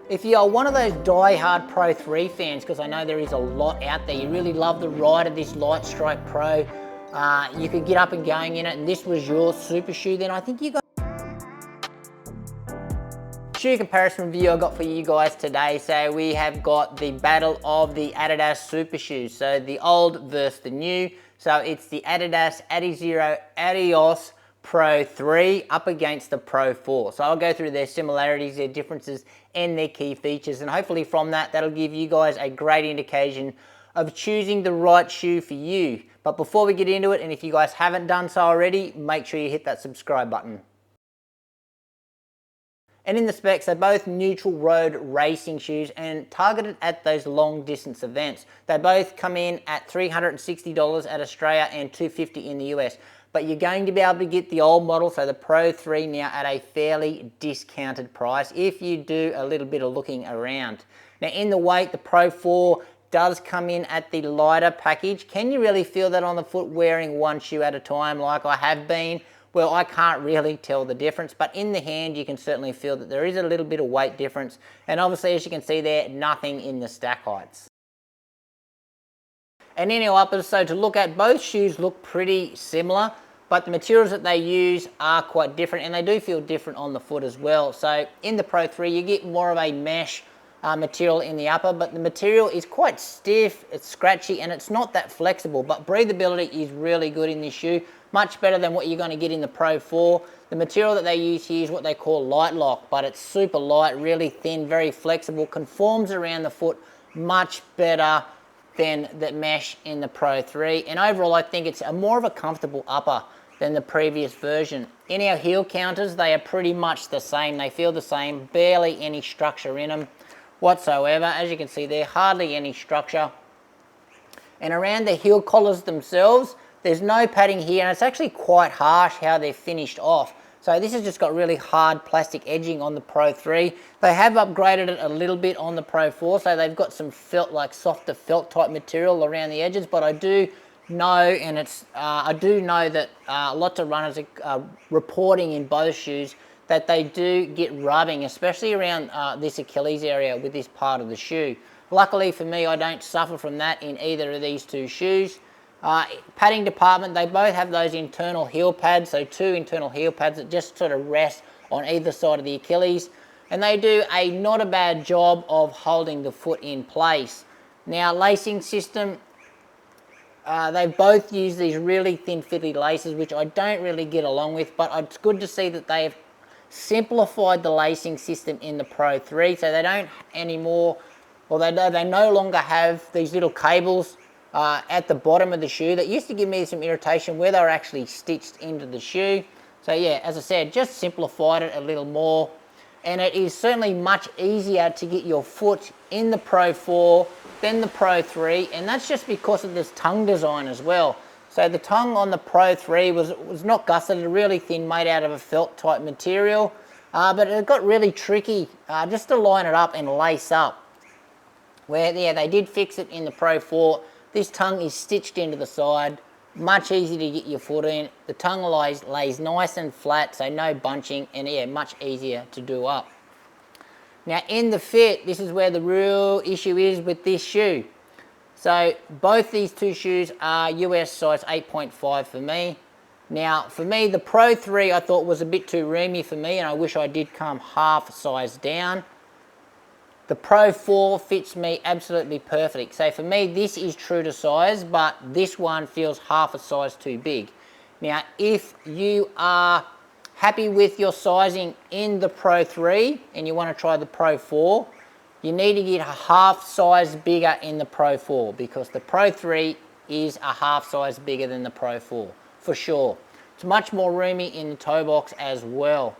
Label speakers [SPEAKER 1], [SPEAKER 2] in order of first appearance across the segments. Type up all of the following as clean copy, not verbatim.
[SPEAKER 1] If you are one of those die-hard Pro 3 fans, because I know there is a lot out there, you really love the ride of this Light Strike Pro, you could get up and going in it, and this was your super shoe, then I think you got shoe comparison review I got for you guys today. So we have got the battle of the Adidas super shoes. So the old versus the new. So it's the Adidas Adizero Adios Pro 3 up against the Pro 4. So I'll go through their similarities, their differences, and their key features. And hopefully from that, that'll give you guys a great indication of choosing the right shoe for you. But before we get into it, and if you guys haven't done so already, make sure you hit that subscribe button. And in the specs, they're both neutral road racing shoes and targeted at those long distance events. They both come in at $360 at Australia and $250 in the US. But you're going to be able to get the old model, so the Pro 3 now at a fairly discounted price if you do a little bit of looking around. Now in the weight, the Pro 4 does come in at the lighter package. Can you really feel that on the foot wearing one shoe at a time like I have been? Well, I can't really tell the difference, but in the hand you can certainly feel that there is a little bit of weight difference, and obviously as you can see there, nothing in the stack heights. And in our uppers, so to look at, both shoes look pretty similar, but the materials that they use are quite different, and they do feel different on the foot as well. So in the Pro 3 you get more of a mesh material in the upper, but the material is quite stiff, it's scratchy, and it's not that flexible, but breathability is really good in this shoe, much better than what you're going to get in the Pro 4. The material that they use here is what they call light lock, but it's super light, really thin, very flexible, conforms around the foot much better than the mesh in the Pro 3, and overall I think it's more of a comfortable upper than the previous version. In our heel counters, they are pretty much the same, they feel the same, barely any structure in them whatsoever. As you can see there, hardly any structure. And around the heel collars themselves, there's no padding here, and it's actually quite harsh how they're finished off. So this has just got really hard plastic edging on the Pro 3. They have upgraded it a little bit on the Pro 4, so they've got some felt, like softer felt type material around the edges, but I do know, and I do know that lots of runners are reporting in both shoes that they do get rubbing, especially around this Achilles area with this part of the shoe. Luckily for me, I don't suffer from that in either of these two shoes. Padding department, they both have those internal heel pads, so two internal heel pads that just sort of rest on either side of the Achilles, and they do a not a bad job of holding the foot in place. Now lacing system, they both use these really thin fiddly laces, which I don't really get along with, but it's good to see that they've simplified the lacing system in the Pro 3, so they don't anymore, or they no longer have these little cables at the bottom of the shoe that used to give me some irritation where they were actually stitched into the shoe. So yeah, as I said, just simplified it a little more, and it is certainly much easier to get your foot in the Pro 4 than the Pro 3, and that's just because of this tongue design as well. So the tongue on the Pro 3 was not gusseted, really thin, made out of a felt type material, but it got really tricky just to line it up and lace up. Where yeah, they did fix it in the Pro 4. This tongue is stitched into the side, much easier to get your foot in. The tongue lays nice and flat, so no bunching, and yeah, much easier to do up. Now in the fit, this is where the real issue is with this shoe. So both these two shoes are US size 8.5 for me. Now for me, the Pro 3 I thought was a bit too roomy for me, and I wish I did come half size down. The Pro 4 fits me absolutely perfect. So for me, this is true to size, but this one feels half a size too big. Now, if you are happy with your sizing in the Pro 3 and you want to try the Pro 4, you need to get a half size bigger in the Pro 4, because the Pro 3 is a half size bigger than the Pro 4, for sure. It's much more roomy in the toe box as well.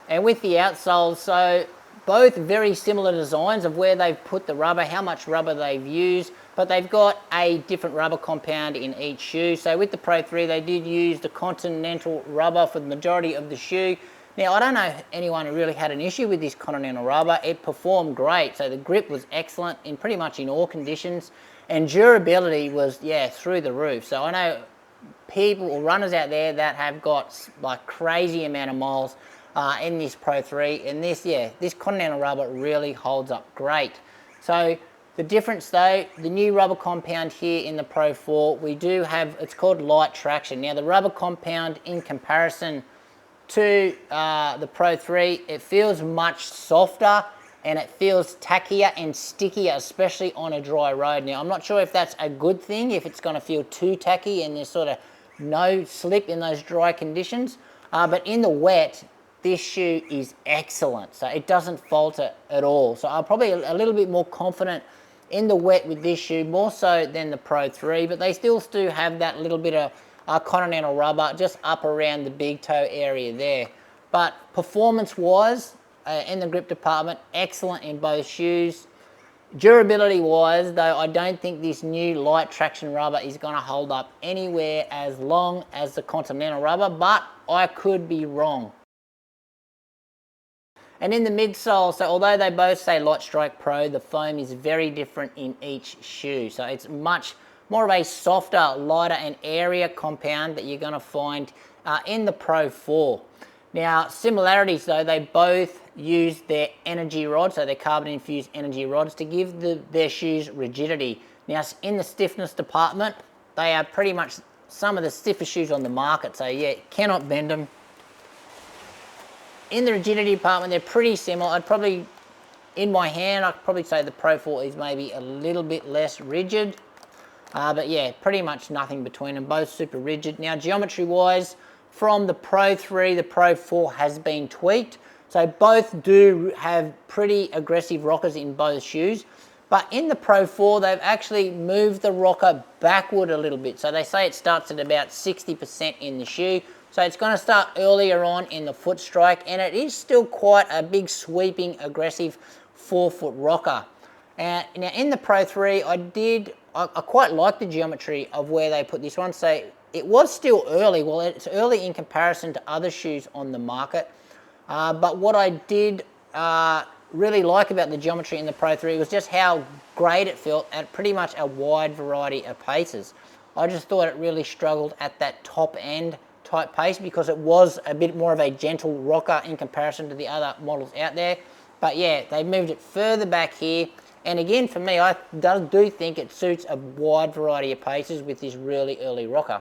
[SPEAKER 1] And with the outsoles, so both very similar designs of where they've put the rubber, how much rubber they've used, but they've got a different rubber compound in each shoe. So with the Pro 3, they did use the Continental rubber for the majority of the shoe. Now, I don't know anyone who really had an issue with this Continental rubber. It performed great. So the grip was excellent in pretty much in all conditions, and durability was, yeah, through the roof. So I know people or runners out there that have got like crazy amount of miles in this Pro 3, and this Continental rubber really holds up great. So the difference though, the new rubber compound here in the Pro 4, we do have, it's called light traction. Now the rubber compound in comparison to the Pro 3, it feels much softer and it feels tackier and stickier, especially on a dry road. Now I'm not sure if that's a good thing, if it's going to feel too tacky and there's sort of no slip in those dry conditions, but in the wet, this shoe is excellent, so it doesn't falter at all. So I'm probably a little bit more confident in the wet with this shoe, more so than the Pro 3, but they still do have that little bit of Continental rubber just up around the big toe area there. But performance-wise, in the grip department, excellent in both shoes. Durability-wise, though, I don't think this new light traction rubber is going to hold up anywhere as long as the Continental rubber, but I could be wrong. And in the midsole, so although they both say Light Strike Pro, the foam is very different in each shoe. So it's much more of a softer, lighter and airier compound that you're going to find in the Pro 4. Now, similarities though, they both use their energy rods, so their carbon-infused energy rods, to give their shoes rigidity. Now, in the stiffness department, they are pretty much some of the stiffest shoes on the market, so yeah, cannot bend them. In the rigidity department, they're pretty similar. I'd probably, in my hand, I'd probably say the Pro 4 is maybe a little bit less rigid, but yeah, pretty much nothing between them, both super rigid. Now, geometry-wise, from the Pro 3, the Pro 4 has been tweaked. So both do have pretty aggressive rockers in both shoes. But in the Pro 4, they've actually moved the rocker backward a little bit. So they say it starts at about 60% in the shoe. So it's going to start earlier on in the foot strike. And it is still quite a big, sweeping, aggressive forefoot rocker. Now in the Pro 3, I quite like the geometry of where they put this one. So it was still early. Well, it's early in comparison to other shoes on the market. But what I did really like about the geometry in the Pro 3 was just how great it felt at pretty much a wide variety of paces. I just thought it really struggled at that top end type pace because it was a bit more of a gentle rocker in comparison to the other models out there. But yeah, they moved it further back here. And again, for me, I do think it suits a wide variety of paces with this really early rocker.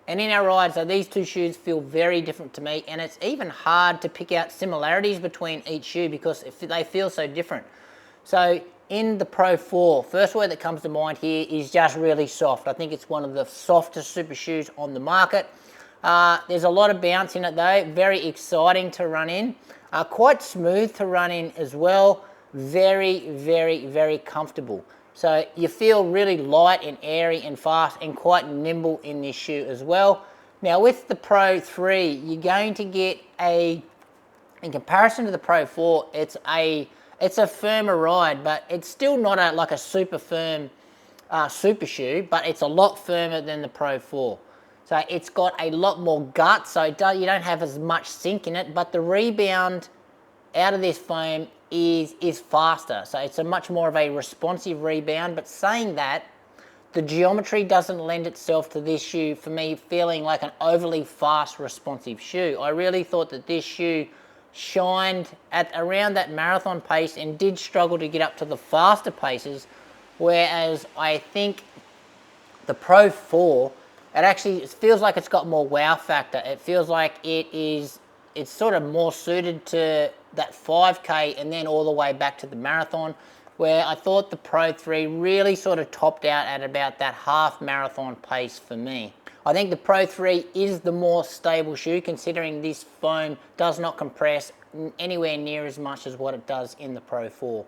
[SPEAKER 1] And in our ride, so these two shoes feel very different to me, and it's even hard to pick out similarities between each shoe because they feel so different. So in the Pro 4, first word that comes to mind here is just really soft. I think it's one of the softest super shoes on the market. There's a lot of bounce in it though, very exciting to run in. Quite smooth to run in as well, very, very, very comfortable. So you feel really light and airy and fast and quite nimble in this shoe as well. Now with the Pro 3, you're going to get in comparison to the Pro 4, it's a firmer ride, but it's still not like a super firm super shoe, but it's a lot firmer than the Pro 4. So it's got a lot more gut, so you don't have as much sink in it, but the rebound out of this foam is faster. So it's a much more of a responsive rebound, but saying that, the geometry doesn't lend itself to this shoe for me feeling like an overly fast responsive shoe. I really thought that this shoe shined at around that marathon pace and did struggle to get up to the faster paces, whereas I think the Pro 4, it feels like it's got more wow factor. It feels like it's sort of more suited to that 5K and then all the way back to the marathon, where I thought the Pro 3 really sort of topped out at about that half marathon pace for me. I think the Pro 3 is the more stable shoe, considering this foam does not compress anywhere near as much as what it does in the Pro 4.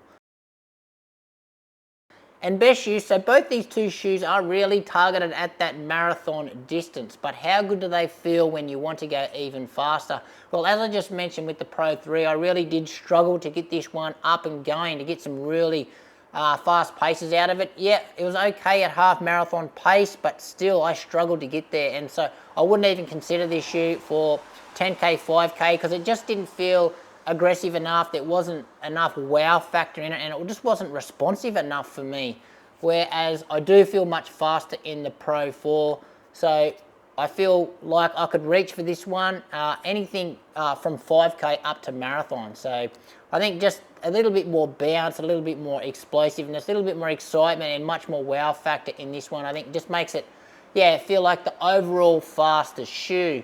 [SPEAKER 1] And best shoes, so both these two shoes are really targeted at that marathon distance, but how good do they feel when you want to go even faster? Well, as I just mentioned with the Pro 3, I really did struggle to get this one up and going, to get some really fast paces out of it. Yeah, it was okay at half marathon pace, but still I struggled to get there, and so I wouldn't even consider this shoe for 10K, 5K, because it just didn't feel aggressive enough. There wasn't enough wow factor in it, and it just wasn't responsive enough for me, whereas I do feel much faster in the Pro 4. So I feel like I could reach for this one, anything from 5K up to marathon. So I think just a little bit more bounce, a little bit more explosiveness, a little bit more excitement, and much more wow factor in this one. I think just makes it, yeah, feel like the overall fastest shoe.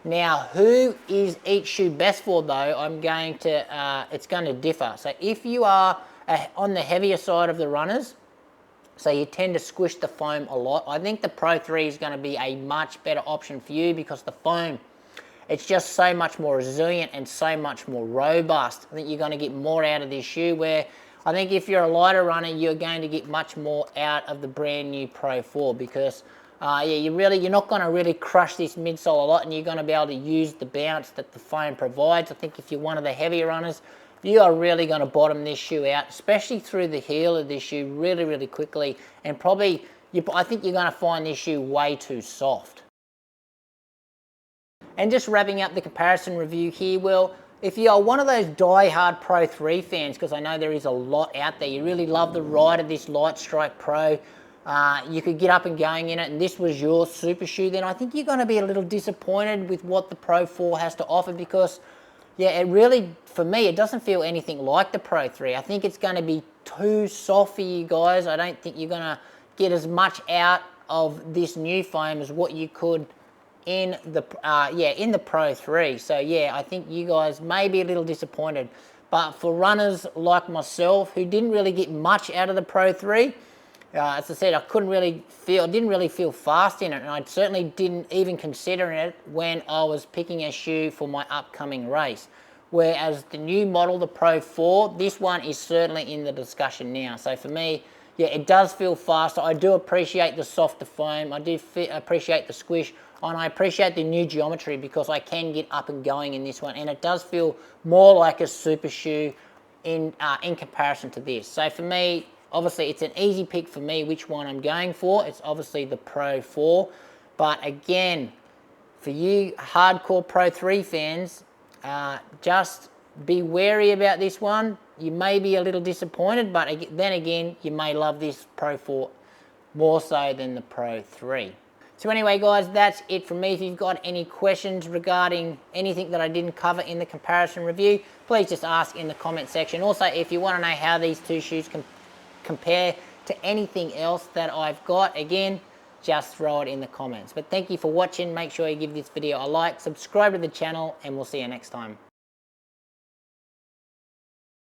[SPEAKER 1] Now, who is each shoe best for though? It's going to differ. So if you are on the heavier side of the runners, so you tend to squish the foam a lot, I think the Pro 3 is going to be a much better option for you because the foam, it's just so much more resilient and so much more robust. I think you're going to get more out of this shoe, where I think if you're a lighter runner, you're going to get much more out of the brand new Pro 4 because you're not going to really crush this midsole a lot, and you're going to be able to use the bounce that the foam provides. I think if you're one of the heavier runners, you are really going to bottom this shoe out, especially through the heel of this shoe really, really quickly. And probably, I think you're going to find this shoe way too soft. And just wrapping up the comparison review here, well, if you are one of those die-hard Pro 3 fans, because I know there is a lot out there, you really love the ride of this Light Strike Pro, you could get up and going in it, and this was your super shoe, then I think you're going to be a little disappointed with what the Pro 4 has to offer because, yeah, it really, for me, it doesn't feel anything like the Pro 3. I think it's going to be too soft for you guys. I don't think you're going to get as much out of this new foam as what you could in the Pro 3. So yeah, I think you guys may be a little disappointed. But for runners like myself who didn't really get much out of the Pro 3, as I said, I didn't really feel fast in it, and I certainly didn't even consider it when I was picking a shoe for my upcoming race. Whereas the new model, the Pro 4, this one is certainly in the discussion now. So for me, yeah, it does feel faster. I do appreciate the softer foam. I do appreciate the squish, and I appreciate the new geometry because I can get up and going in this one, and it does feel more like a super shoe in comparison to this. So for me, obviously, it's an easy pick for me which one I'm going for. It's obviously the Pro 4. But again, for you hardcore Pro 3 fans, just be wary about this one. You may be a little disappointed, but then again, you may love this Pro 4 more so than the Pro 3. So anyway, guys, that's it from me. If you've got any questions regarding anything that I didn't cover in the comparison review, please just ask in the comment section. Also, if you want to know how these two shoes compare to anything else that I've got, again, just throw it in the comments. But thank you for watching. Make sure you give this video a like, subscribe to the channel, and we'll see you next time.